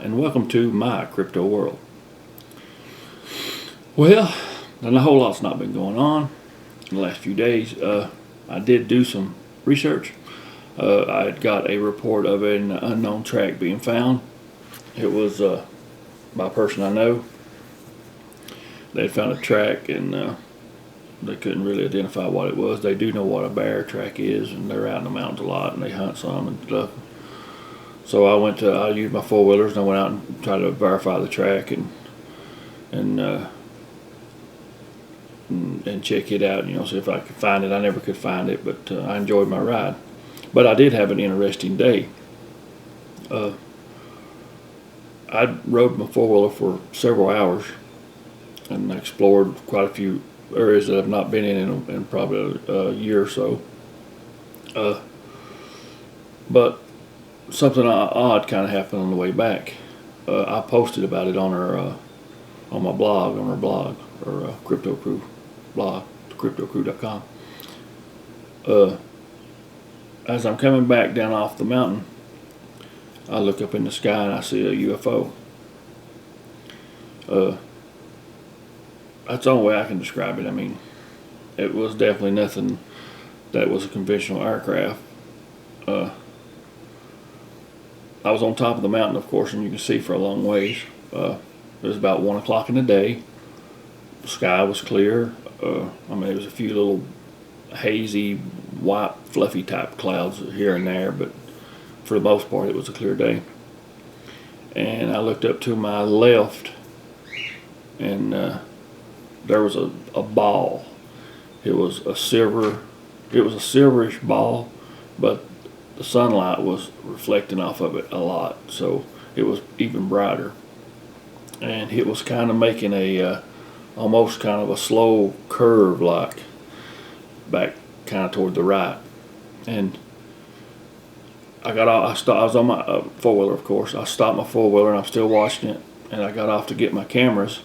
and welcome to my crypto world. Well, a whole lot's not been going on in the last few days. I did do some research. I had got a report of an unknown track being found. It was by a person I know. They had found a track and they couldn't really identify what it was. They do know what a bear track is, and they're out in the mountains a lot and they hunt some and stuff. So I used my four-wheelers and I went out and tried to verify the track and check it out, see if I could find it. I never could find it, but I enjoyed my ride. But I did have an interesting day. I rode my four-wheeler for several hours and explored quite a few areas that I've not been in probably a year or so. But something odd kind of happened on the way back. I posted about it on our blog, or Crypto Crew blog, cryptocrew.com. As I'm coming back down off the mountain, I look up in the sky and I see a UFO. That's the only way I can describe it. I mean, it was definitely nothing that was a conventional aircraft. I was on top of the mountain, of course, and you can see for a long ways. It was about 1 o'clock in the day. The sky was clear. There was a few little hazy, white, fluffy type clouds here and there, but for the most part, it was a clear day. And I looked up to my left, and there was a ball. It was a silverish ball, but the sunlight was reflecting off of it a lot, so it was even brighter. And it was kind of making almost kind of a slow curve, like back kind of toward the right. And I was on my four-wheeler, of course. I stopped my four-wheeler and I'm still watching it. And I got off to get my cameras,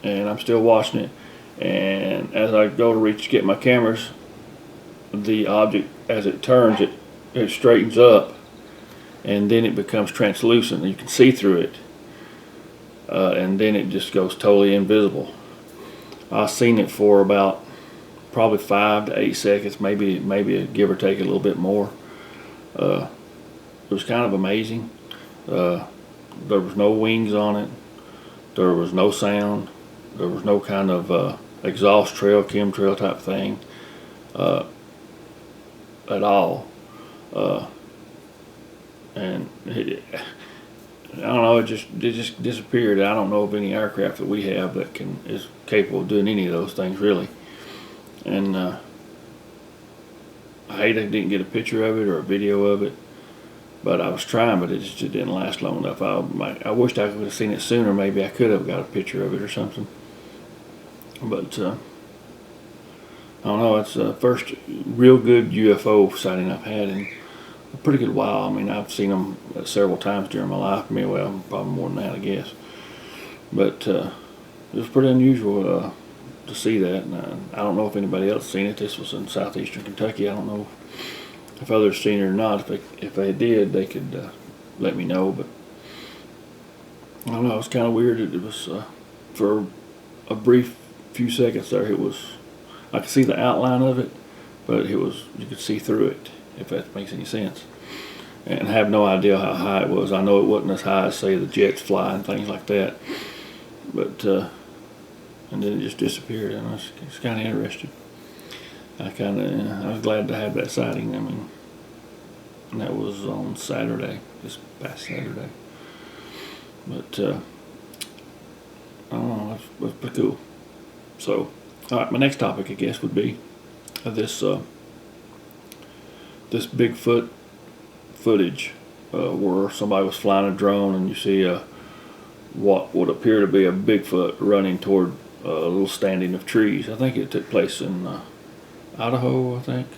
and I'm still watching it. And as I go to get my cameras, the object, as it turns, it straightens up, and then it becomes translucent. You can see through it, and then it just goes totally invisible. I've seen it for about probably 5 to 8 seconds, maybe give or take a little bit more. It was kind of amazing. There was no wings on it. There was no sound. There was no kind of exhaust trail, chemtrail type thing at all. And I don't know, it just disappeared. I don't know of any aircraft that we have that is capable of doing any of those things, really. And I hate I didn't get a picture of it or a video of it, but I was trying, but it just didn't last long enough. I wished I could have seen it sooner. Maybe I could have got a picture of it or something. But I don't know, it's the first real good UFO sighting I've had in a pretty good while. I mean, I've seen them several times during my life. Well, probably more than that, I guess. But it was pretty unusual to see that. And I don't know if anybody else seen it. This was in southeastern Kentucky. I don't know if others seen it or not. If they did, they could let me know. But I don't know, it was kind of weird. It was for a brief few seconds there. I could see the outline of it, but you could see through it, if that makes any sense. And I have no idea how high it was. I know it wasn't as high as, say, the jets fly and things like that. But and then it just disappeared, and I was kind of interested. I was glad to have that sighting. I mean, and that was on Saturday, this past Saturday. But I don't know, it was pretty cool. So, all right, my next topic, I guess, would be this Bigfoot footage where somebody was flying a drone and you see what would appear to be a Bigfoot running toward a little standing of trees. I think it took place in Idaho, I think.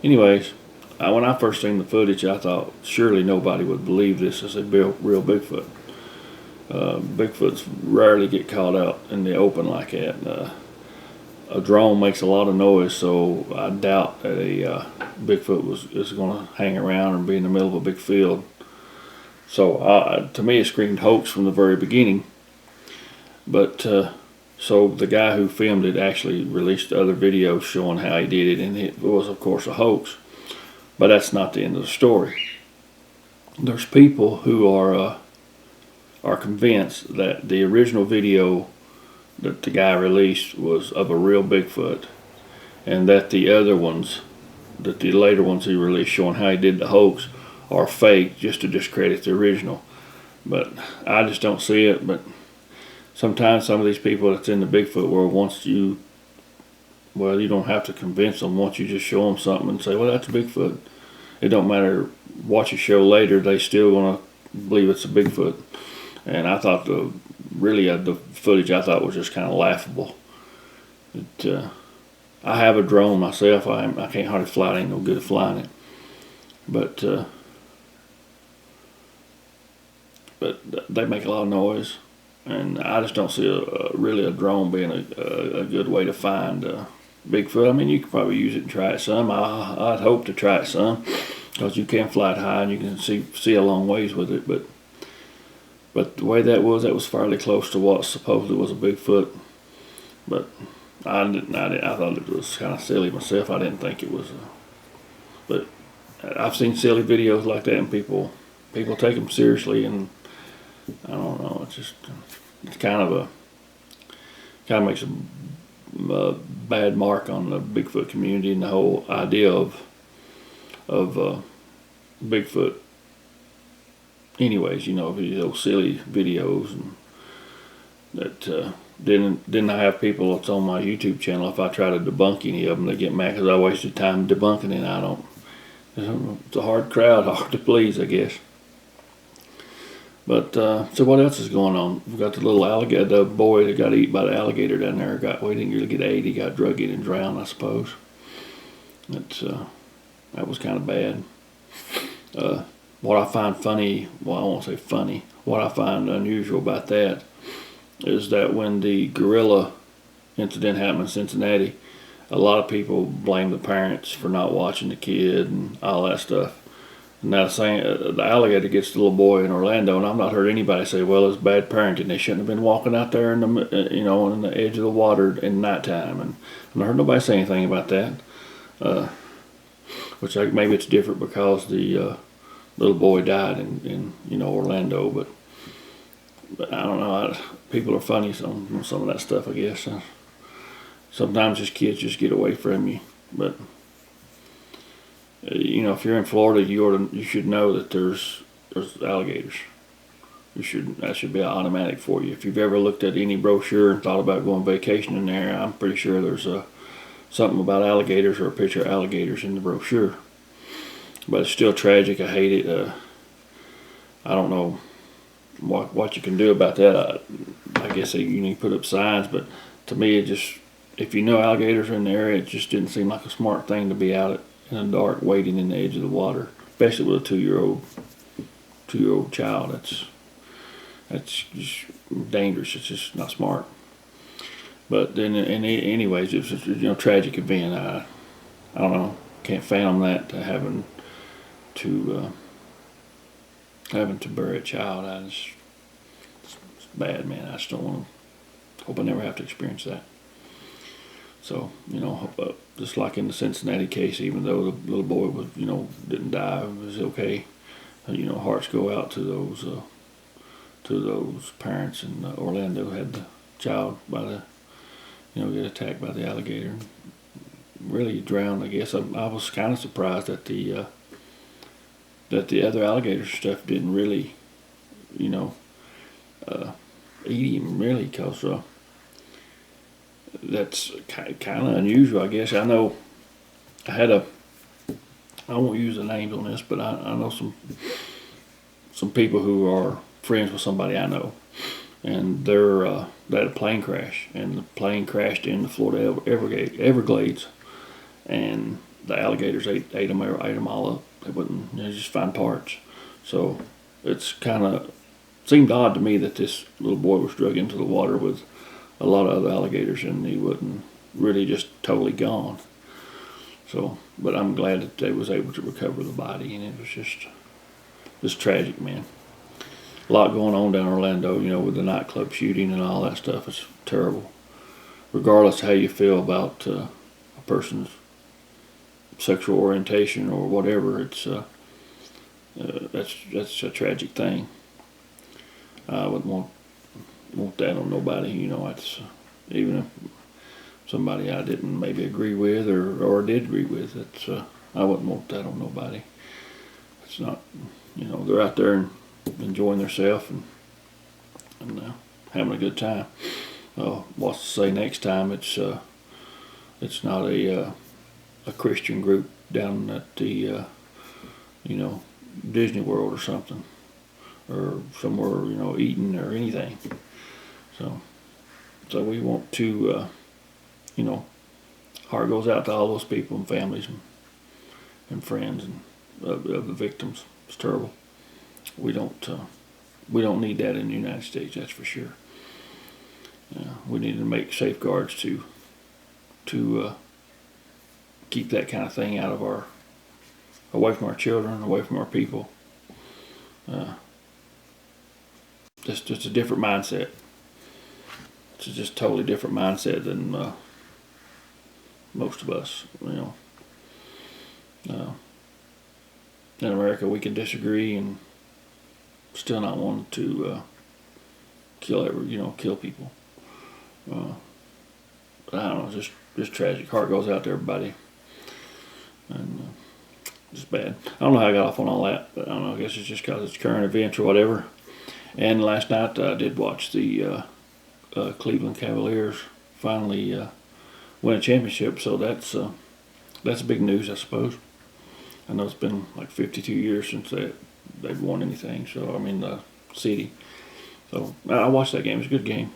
Anyways, when I first seen the footage, I thought surely nobody would believe this is a real Bigfoot. Bigfoots rarely get caught out in the open like that. A drone makes a lot of noise, so I doubt that a Bigfoot is going to hang around and be in the middle of a big field. So to me, it screamed hoax from the very beginning. But so the guy who filmed it actually released other videos showing how he did it, and it was, of course, a hoax. But that's not the end of the story. There's people who are convinced that the original video that the guy released was of a real Bigfoot, and that the other ones, that the later ones he released showing how he did the hoax, are fake just to discredit the original. But I just don't see it. But sometimes some of these people that's in the Bigfoot world, you don't have to convince them. Once you just show them something and say, well, that's a Bigfoot, it don't matter what you show later, they still gonna believe it's a Bigfoot. And I thought the footage I thought was just kind of laughable. I have a drone myself. I can't hardly fly it. I ain't no good at flying it. But they make a lot of noise, and I just don't see really a drone being a good way to find Bigfoot. I mean, you could probably use it and try it some. I'd hope to try it some, because you can fly it high and you can see a long ways with it. But the way that was fairly close to what supposedly was a Bigfoot. But I thought it was kind of silly myself. I didn't think it was. But I've seen silly videos like that, and people take them seriously, and I don't know. It's kind of makes a bad mark on the Bigfoot community and the whole idea of Bigfoot. Anyways, those silly videos, and that didn't I have people that's on my YouTube channel, if I try to debunk any of them, they get mad because I wasted time debunking it. I don't. It's a hard crowd, hard to please, I guess. But so what else is going on? We've got the little alligator, the boy that got eaten by the alligator down there. We didn't really get ate. He got drug in and drowned, I suppose. That was kind of bad. What I find funny, well, I won't say funny, what I find unusual about that is that when the gorilla incident happened in Cincinnati, a lot of people blame the parents for not watching the kid and all that stuff. And now saying the alligator gets the little boy in Orlando, and I've not heard anybody say, well, it's bad parenting. They shouldn't have been walking out there in the in the edge of the water in nighttime. And I've not heard nobody say anything about that. Maybe it's different because the little boy died in Orlando, but I don't know. People are funny on some of that stuff, I guess. Sometimes just kids just get away from you, but if you're in Florida, you should know that there's alligators. That should be automatic for you. If you've ever looked at any brochure and thought about going vacationing there, I'm pretty sure there's something about alligators or a picture of alligators in the brochure. But it's still tragic. I hate it. I don't know what you can do about that. I guess you need to put up signs, but to me, if you know alligators are in the area, it just didn't seem like a smart thing to be out in the dark waiting in the edge of the water, especially with a two-year-old child. That's just dangerous. It's just not smart. But then, anyways, it was a tragic event. I don't know. Can't fathom that having to bury a child. It's bad, man. I just don't want to. Hope I never have to experience that. So just like in the Cincinnati case, even though the little boy was didn't die, it was okay. Hearts go out to those parents in Orlando who had the child get attacked by the alligator. Really drowned, I guess. I was kind of surprised that the other alligator stuff didn't really, eat him, really, because that's kind of unusual, I guess. I know I won't use the names on this, but I know some people who are friends with somebody I know, and they had a plane crash, and the plane crashed in the Florida Everglades, and the alligators ate them all up. They just find parts. So it's seemed odd to me that this little boy was drug into the water with a lot of other alligators, and he wasn't really just totally gone. So, but I'm glad that they was able to recover the body, and it was just tragic, man. a lot going on down in Orlando, with the nightclub shooting and all that stuff. It's terrible. Regardless of how you feel about a person's sexual orientation or whatever, it's that's a tragic thing. I wouldn't want that on nobody. It's even if somebody I didn't maybe agree with or did agree with, I wouldn't want that on nobody. It's not, they're out there and enjoying themselves and having a good time. What's to say next time it's not a Christian group down at the Disney World or something, or somewhere eating or anything. So we want to heart goes out to all those people and families and friends and of the victims. It's terrible. We don't need that in the United States, that's for sure. We need to make safeguards to keep that kind of thing away from our children, away from our people. Just a different mindset. It's just a totally different mindset than most of us. In America, we can disagree and still not want to kill people. I don't know, just tragic. Heart goes out to everybody, and just bad. I don't know how I got off on all that, but I don't know. I guess it's just because it's current events or whatever. And last night I did watch the Cleveland Cavaliers finally win a championship, so that's big news, I suppose. I know it's been like 52 years since they've won anything. So the city. So I watched that game. It was a good game.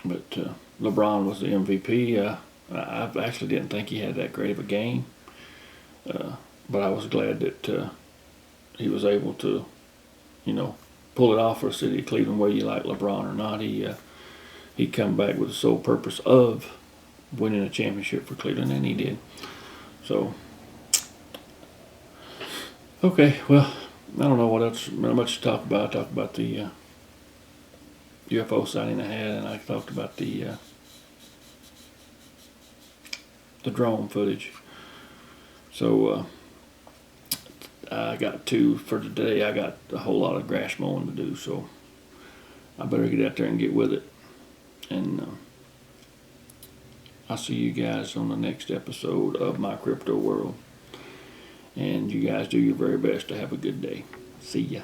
But LeBron was the MVP. I actually didn't think he had that great of a game, but I was glad that he was able to, pull it off for the city of Cleveland. Whether you like LeBron or not, he come back with the sole purpose of winning a championship for Cleveland, and he did. So, okay, well, I don't know what else, not much to talk about. I talked about the UFO sighting I had, and I talked about the drone footage. So, I got for today. I got a whole lot of grass mowing to do, so I better get out there and get with it. And I'll see you guys on the next episode of My Crypto World. And you guys do your very best to have a good day. See ya.